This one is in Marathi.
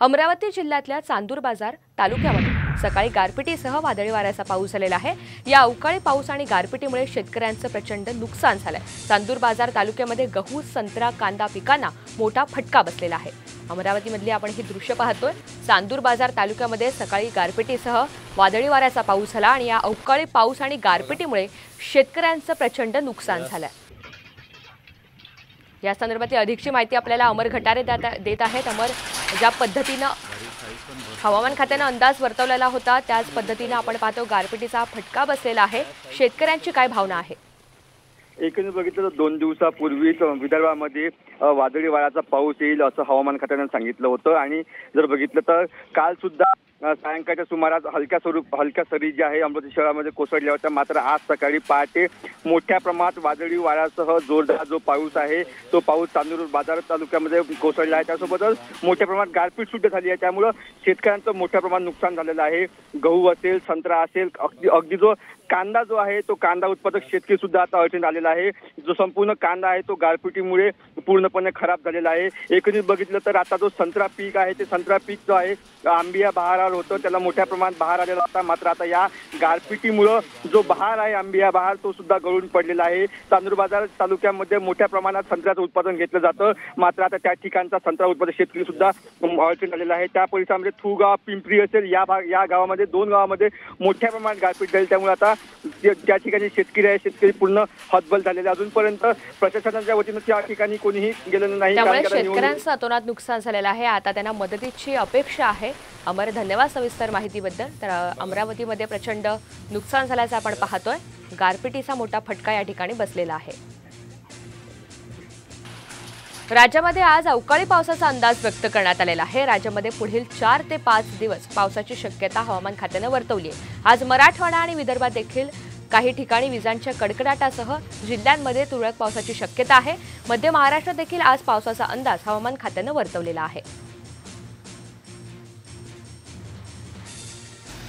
अमरावती जिल्ह्यातल्या चांदूर बाजार तालुक्यामध्ये सकाळी गारपिटीसह वादळी वाऱ्याचा पाऊस झालेला आहे। या अवकाळी पाऊस आणि गारपिटीमुळे शेतकऱ्यांचं प्रचंड नुकसान झालंय। चांदूर बाजार तालुक्यामध्ये गहू, संत्रा, कांदा पिकांना मोठा फटका बसलेला आहे। अमरावतीमधली आपण ही दृश्य पाहतोय। चांदूर बाजार तालुक्यामध्ये सकाळी गारपिटीसह वादळी वाऱ्याचा पाऊस झाला आणि या अवकाळी पाऊस आणि गारपिटीमुळे शेतकऱ्यांचं प्रचंड नुकसान झालंय। या संदर्भातील अधिकची माहिती आपल्याला अमर घटारे देत आहेत। अमर, ज्या पद्धतीने हवामान खात्याने अंदाज वर्तवलेला होता त्याच पद्धतीने आपण पाहतो गारपिटीचा फटका बसलेला आहे। शेतकऱ्यांची काय भावना आहे? एकंदरीत बघितलं तर 2 दिवसापूर्वीच विदर्भामध्ये वादळी वाऱ्याचा पाऊस येईल असं हवामान खात्याने सांगितलं होतं आणि जर बघितलं तर काल सुद्धा सायंकाळच्या सुमारास हलक्या सरी जी आहे अमरावती शहरामध्ये कोसळल्या होत्या। मात्र आज सकाळी पहाटे मोठ्या प्रमाणात वादळी वाऱ्यासह जोरदार जो पाऊस आहे तो पाऊस चांदूर बाजार तालुक्यामध्ये कोसळला आहे। त्यासोबतच मोठ्या प्रमाणात गारपीट सुद्धा झाली आहे, त्यामुळे शेतकऱ्यांचं मोठ्या प्रमाणात नुकसान झालेलं आहे। गहू असेल, संत्रा असेल, अगदी जो कांदा जो आहे तो कांदा उत्पादक शेतकरी सुद्धा आता अडचणीत आलेला आहे। जो संपूर्ण कांदा आहे तो गारपिटीमुळे पूर्णपणे खराब झालेला आहे। एकंदरीत बघितलं तर आता जो संत्रा पीक आहे ते संत्रा पीक जो आहे आंबिया बहार होतं त्याला मोठ्या प्रमाणात बहार आलेला होता। मात्र आता या गारपिटीमुळे जो बहार आहे आंबिया बहार तो सुद्धा गळून पडलेला आहे। चांदूर बाजार तालुक्यामध्ये मोठ्या प्रमाणात संत्र्याचं उत्पादन घेतलं जातं, मात्र आता त्या ठिकाणचा संत्रा उत्पादक शेतकरी सुद्धा अडचणीत आलेला आहे। त्या परिसरामध्ये थुगाव, पिंपरी असेल या गावामध्ये 2 गावामध्ये मोठ्या प्रमाणात गारपीट झाली, त्यामुळे आता त्या ठिकाणी शेतकरी पूर्ण हतबल झालेले। अजूनपर्यंत प्रशासनाच्या वतीनं त्या ठिकाणी कोणीही गेलेलं नाही। त्यामुळे शेतकऱ्यांचं अतोनात नुकसान झालेलं आहे। आता त्यांना मदतीची अपेक्षा आहे। अमर, धन्यवाद सविस्तर माहितीबद्दल। तर अमरावतीमध्ये प्रचंड नुकसान झाल्याचं आपण पाहतोय। गारपिटीचा मोठा फटका या ठिकाणी बसलेला आहे। राज्यामध्ये आज अवकाळी पावसाचा अंदाज व्यक्त करण्यात आलेला आहे। राज्यामध्ये पुढील 4 ते 5 दिवस पावसाची शक्यता हवामान खात्याने वर्तवली आहे। आज मराठवाडा आणि विदर्भात देखील काही ठिकाणी विजांच्या कडकडाटासह जिल्ह्यांमध्ये तुरळक पावसाची शक्यता आहे। मध्य महाराष्ट्रात देखील आज पावसाचा अंदाज हवामान खात्याने वर्तवलेला आहे।